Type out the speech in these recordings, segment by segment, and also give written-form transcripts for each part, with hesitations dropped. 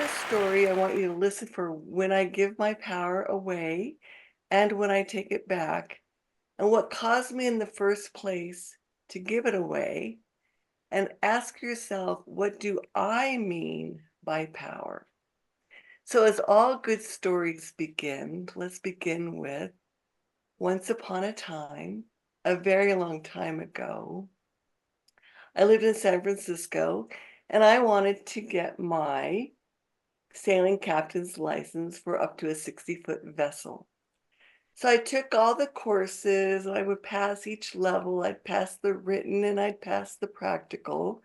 this story, I want you to listen for when I give my power away and when I take it back, and what caused me in the first place to give it away. And ask yourself, what do I mean by power? So, as all good stories begin, let's begin with once upon a time, a very long time ago. I lived in San Francisco and I wanted to get my sailing captain's license for up to a 60-foot vessel. So I took all the courses and I would pass each level. I'd pass the written and I'd pass the practical.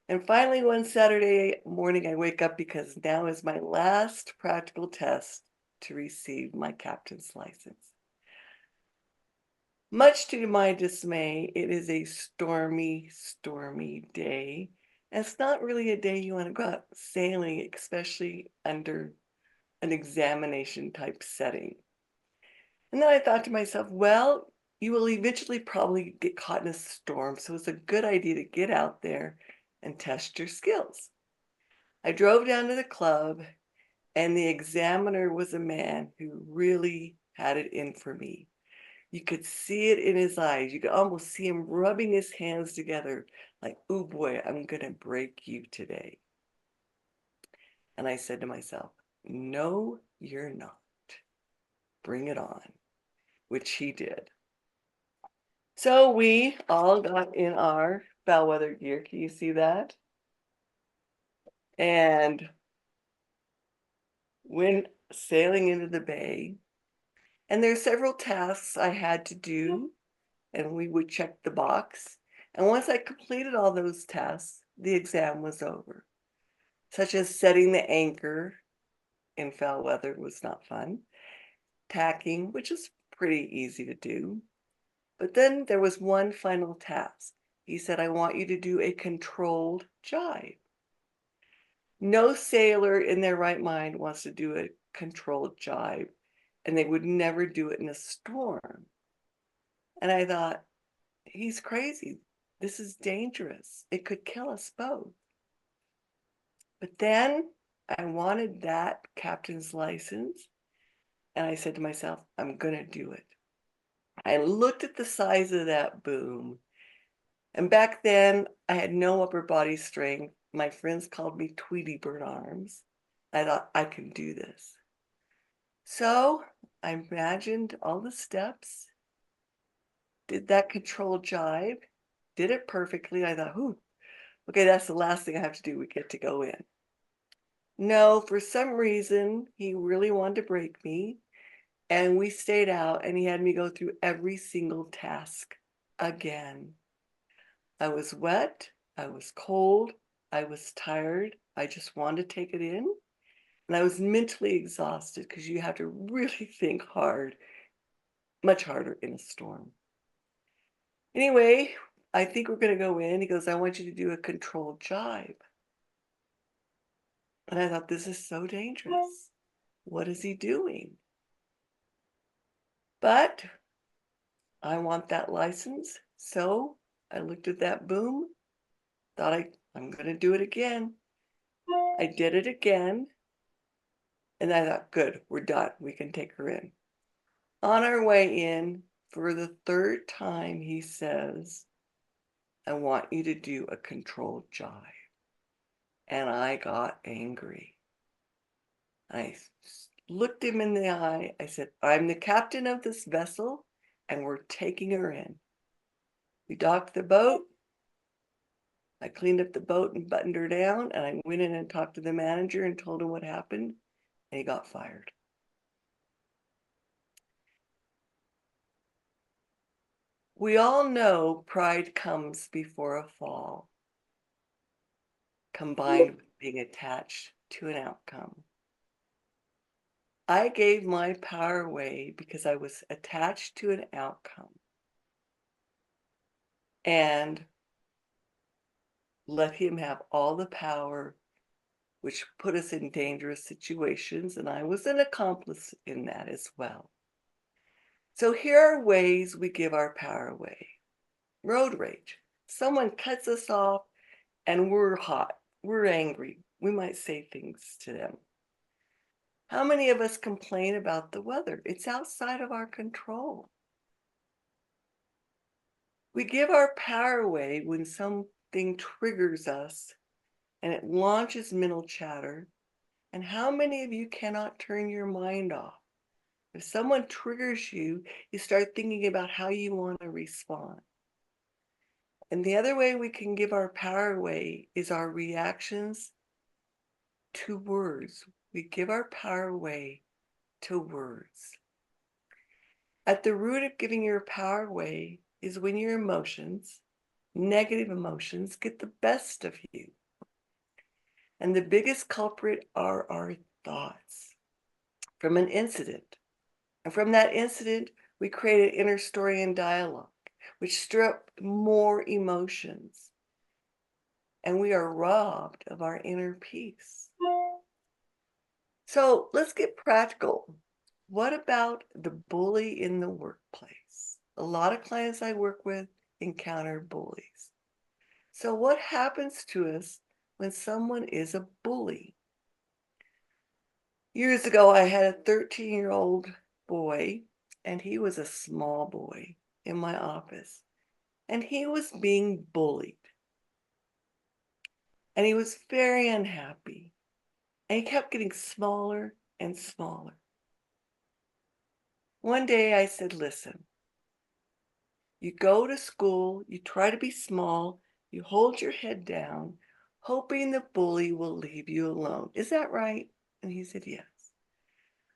And finally, one Saturday morning, I wake up because now is my last practical test to receive my captain's license. Much to my dismay, it is a stormy, stormy day. And it's not really a day you want to go out sailing, especially under an examination type setting. And then I thought to myself, well, you will eventually probably get caught in a storm, so it's a good idea to get out there and test your skills. I drove down to the club, and the examiner was a man who really had it in for me. You could see it in his eyes. You could almost see him rubbing his hands together like, oh boy, I'm going to break you today. And I said to myself, no, you're not. Bring it on, which he did. So we all got in our bellwether gear. Can you see that? And went sailing into the bay. And there are several tasks I had to do, and we would check the box. And once I completed all those tasks, the exam was over, such as setting the anchor in foul weather was not fun, tacking, which is pretty easy to do. But then there was one final task. He said, I want you to do a controlled jibe. No sailor in their right mind wants to do a controlled jibe, and they would never do it in a storm. And I thought, he's crazy. This is dangerous. It could kill us both. But then I wanted that captain's license, and I said to myself, I'm going to do it. I looked at the size of that boom, and back then I had no upper body strength. My friends called me Tweety Bird Arms. I thought I can do this. So I imagined all the steps, did that controlled jibe, did it perfectly. I thought, ooh, okay, that's the last thing I have to do. We get to go in. No, for some reason, he really wanted to break me. And we stayed out and he had me go through every single task again. I was wet. I was cold. I was tired. I just wanted to take it in. And I was mentally exhausted because you have to really think hard, much harder in a storm. Anyway, I think we're going to go in. He goes, I want you to do a controlled jibe. And I thought, this is so dangerous. What is he doing? But I want that license. So I looked at that boom, thought I'm going to do it again. I did it again. And I thought, good, we're done. We can take her in. On our way in, for the third time, he says, I want you to do a controlled jibe. And I got angry. I looked him in the eye. I said, I'm the captain of this vessel, and we're taking her in. We docked the boat. I cleaned up the boat and buttoned her down, and I went in and talked to the manager and told him what happened, and he got fired. We all know pride comes before a fall, combined with being attached to an outcome. I gave my power away because I was attached to an outcome and let him have all the power, which put us in dangerous situations, and I was an accomplice in that as well. So here are ways we give our power away. Road rage. Someone cuts us off and we're hot. We're angry. We might say things to them. How many of us complain about the weather? It's outside of our control. We give our power away when something triggers us and it launches mental chatter. And how many of you cannot turn your mind off? If someone triggers you, you start thinking about how you want to respond. And the other way we can give our power away is our reactions to words. We give our power away to words. At the root of giving your power away is when your emotions, negative emotions, get the best of you. And the biggest culprit are our thoughts from an incident. And from that incident, we create an inner story and dialogue, which stir up more emotions. And we are robbed of our inner peace. So let's get practical. What about the bully in the workplace? A lot of clients I work with encounter bullies. So what happens to us when someone is a bully? Years ago, I had a 13-year-old boy, and he was a small boy in my office, and he was being bullied. And he was very unhappy, and he kept getting smaller and smaller. One day I said, listen, you go to school, you try to be small, you hold your head down, hoping the bully will leave you alone. Is that right? And he said, yes.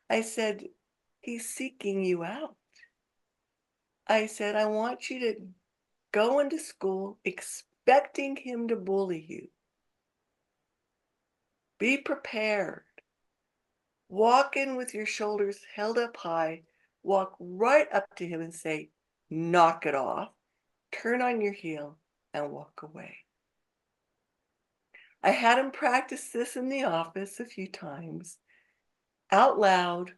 I said, he's seeking you out. I said, I want you to go into school expecting him to bully you. Be prepared. Walk in with your shoulders held up high. Walk right up to him and say, knock it off. Turn on your heel and walk away. I had him practice this in the office a few times, out loud,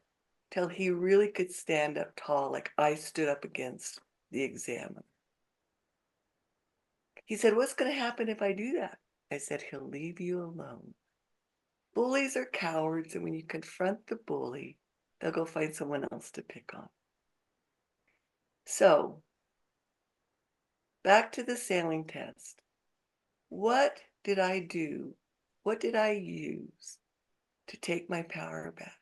till he really could stand up tall, like I stood up against the examiner. He said, what's going to happen if I do that? I said, he'll leave you alone. Bullies are cowards, and when you confront the bully, they'll go find someone else to pick on. So, back to the sailing test. What did I do? What did I use to take my power back?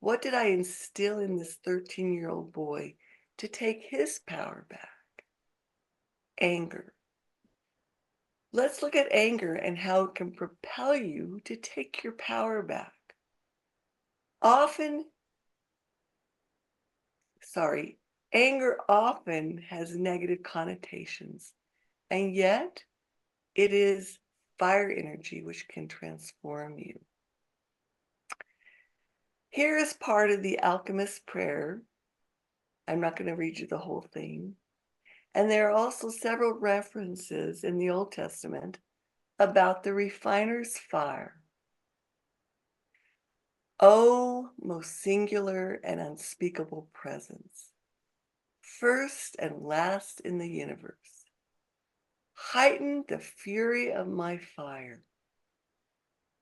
What did I instill in this 13-year-old boy to take his power back? Anger. Let's look at anger and how it can propel you to take your power back. Anger often has negative connotations, and yet it is fire energy which can transform you. Here is part of the alchemist's prayer. I'm not going to read you the whole thing. And there are also several references in the Old Testament about the refiner's fire. Oh, most singular and unspeakable presence, first and last in the universe, heighten the fury of my fire.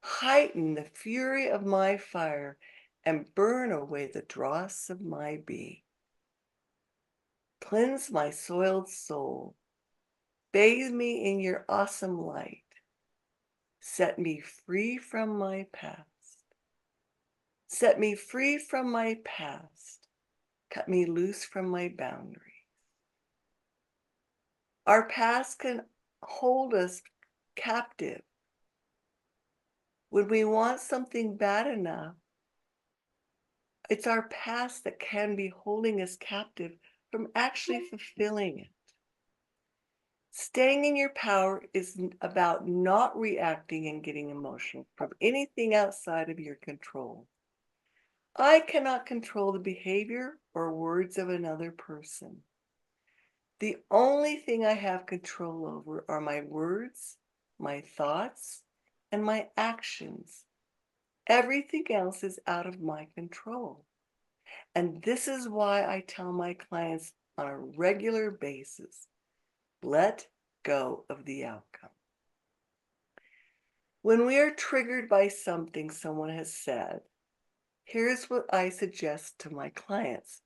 Heighten the fury of my fire and burn away the dross of my being. Cleanse my soiled soul. Bathe me in your awesome light. Set me free from my past. Set me free from my past. Cut me loose from my boundaries. Our past can hold us captive. When we want something bad enough, it's our past that can be holding us captive from actually fulfilling it. Staying in your power is about not reacting and getting emotional from anything outside of your control. I cannot control the behavior or words of another person. The only thing I have control over are my words, my thoughts, and my actions. Everything else is out of my control. And this is why I tell my clients on a regular basis, let go of the outcome. When we are triggered by something someone has said, here's what I suggest to my clients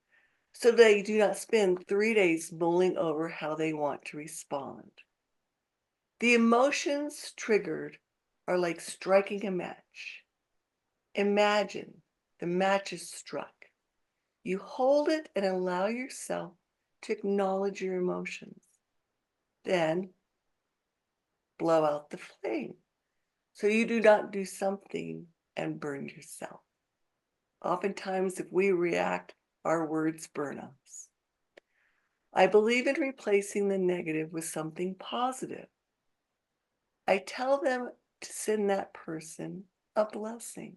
so they do not spend 3 days mulling over how they want to respond. The emotions triggered are like striking a match. Imagine the match is struck. You hold it and allow yourself to acknowledge your emotions. Then blow out the flame so you do not do something and burn yourself. Oftentimes, if we react, our words burn us. I believe in replacing the negative with something positive. I tell them to send that person a blessing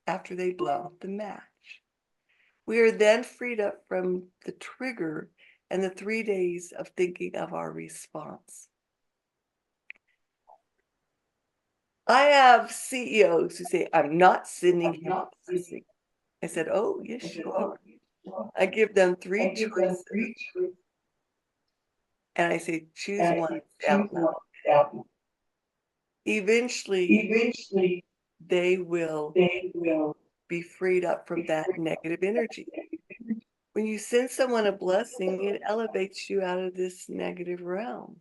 after they blow out the match. We are then freed up from the trigger and the 3 days of thinking of our response. I have CEOs who say, I'm not sending him a blessing. I said, oh, yes, you are. I give them three choices and I say, choose one out loud. Eventually, they will be freed up from that negative energy. When you send someone a blessing, it elevates you out of this negative realm.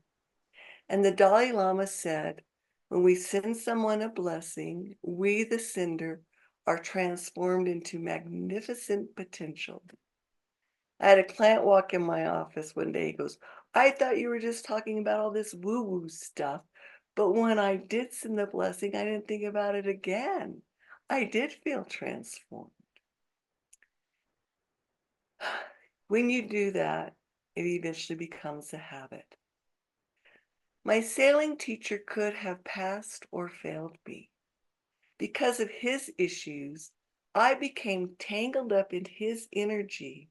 And the Dalai Lama said, when we send someone a blessing, we, the sender, are transformed into magnificent potential. I had a client walk in my office one day. He goes, I thought you were just talking about all this woo-woo stuff. But when I did send the blessing, I didn't think about it again. I did feel transformed. When you do that, it eventually becomes a habit. My sailing teacher could have passed or failed me. Because of his issues, I became tangled up in his energy,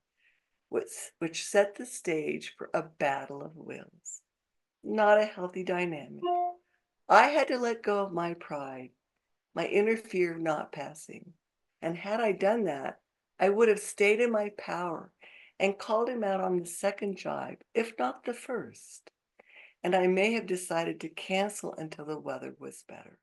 which set the stage for a battle of wills. Not a healthy dynamic. I had to let go of my pride, my inner fear of not passing. And had I done that, I would have stayed in my power and called him out on the second jibe, if not the first. And I may have decided to cancel until the weather was better.